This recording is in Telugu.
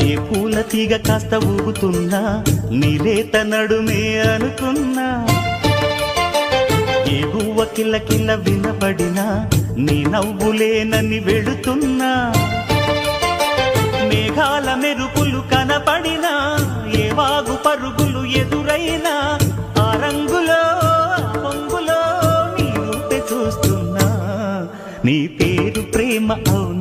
ఏ పూల తీగ కాస్త ఊగుతున్నా నీలేత నడుమే అనుకున్నా, ఏ గువ్వ కిల్ల కిల్ల వినబడినా నీ నవ్వులేనని వెళుతున్నా, మేఘాల మెరుపులు కనపడినా ఏ వాగు పరుగులు ఎదురైనా ఆ రంగులో పొంగులో నీ రూపే చూస్తున్నా. నీ పేరు ప్రేమ అవును